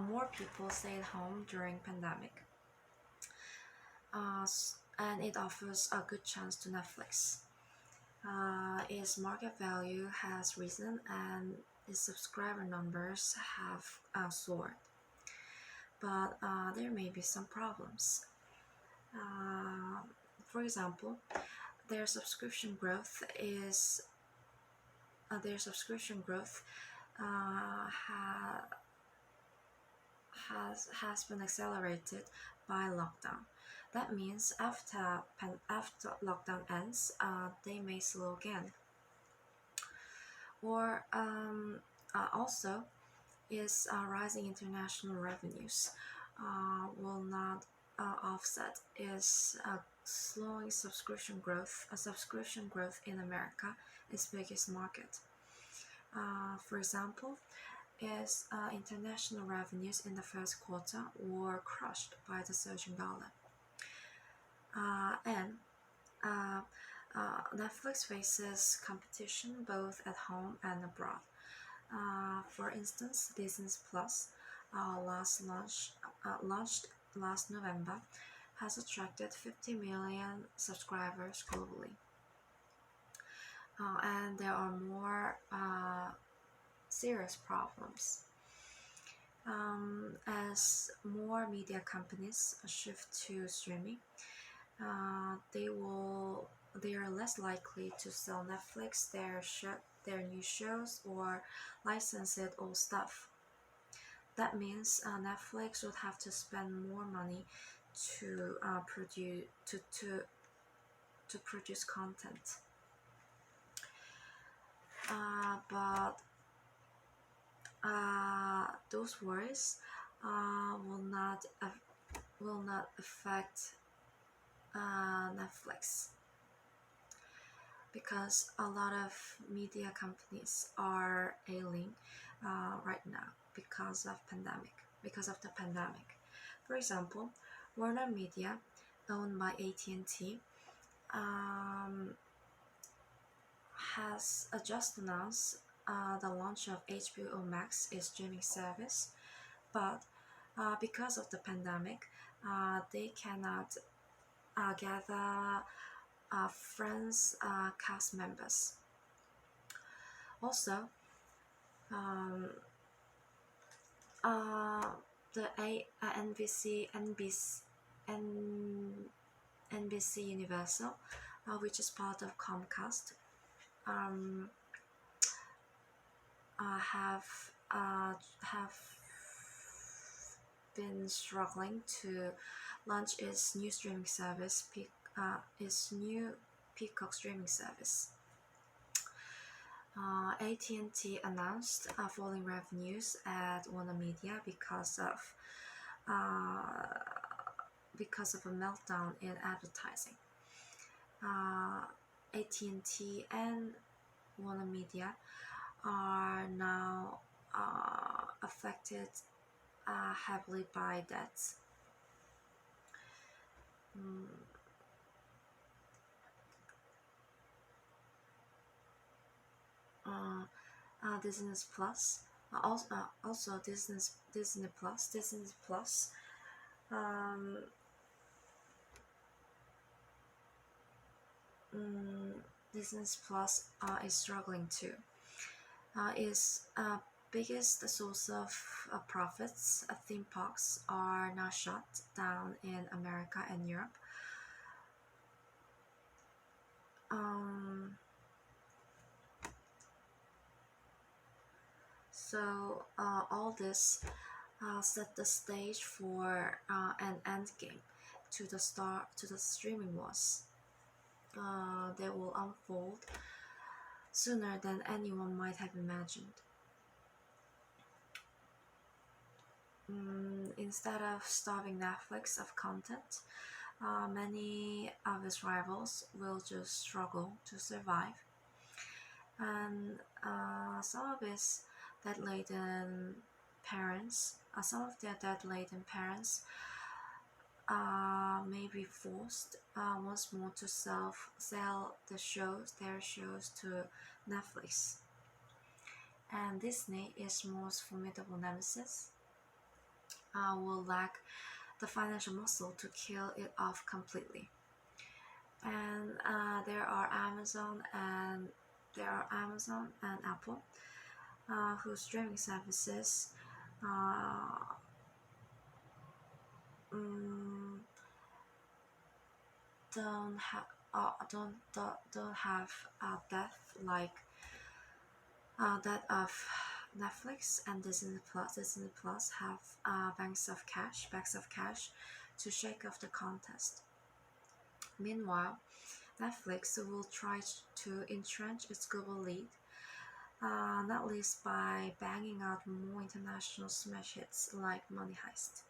more people stay at home during pandemic, and it offers a good chance to Netflix. Its market value has risen and its subscriber numbers have soared, but there may be some problems. Uh, for example, their subscription growth is their subscription growth ha- has been accelerated by lockdown. That means after lockdown ends, they may slow again. Or also, is rising international revenues will not offset is slowing subscription growth in America, its biggest market. For example, is international revenues in the first quarter were crushed by the surging dollar. And uh, Netflix faces competition both at home and abroad. For instance, Disney Plus, launched last November, has attracted 50 million subscribers globally. And there are more serious problems. As more media companies shift to streaming, they are less likely to sell Netflix their new shows or license it old stuff. That means Netflix would have to spend more money to produce content. But those worries will not affect Netflix, because a lot of media companies are ailing right now because of the pandemic. For example, Warner Media, owned by AT&T, um, has just announced the launch of HBO Max, its streaming service, but because of the pandemic, they cannot gather friends, cast members. Also, um, uh, the NBC Universal, which is part of Comcast, um, have been struggling to launch its new streaming service, its new Peacock streaming service. AT&T announced falling revenues at Warner Media uh, because of a meltdown in advertising. AT&T and Warner Media are now affected heavily by debts. Mm, Disney Plus, also Disney Plus. Um, mm, Disney Plus is struggling too. Its biggest source of profits, theme parks, are now shut down in America and Europe. Um, so all this set the stage for an endgame to the streaming wars. They will unfold sooner than anyone might have imagined. Instead of starving Netflix of content, many of its rivals will just struggle to survive, and some of their debt-laden parents may be forced once more to sell their shows to Netflix. And Disney is most formidable nemesis. will lack the financial muscle to kill it off completely. And there are Amazon and Apple, whose streaming services uh, mm, don't have depth like that of Netflix and Disney Plus. Disney Plus have bags of cash to shake off the contest. Meanwhile, Netflix will try to entrench its global lead, not least by banging out more international smash hits like Money Heist.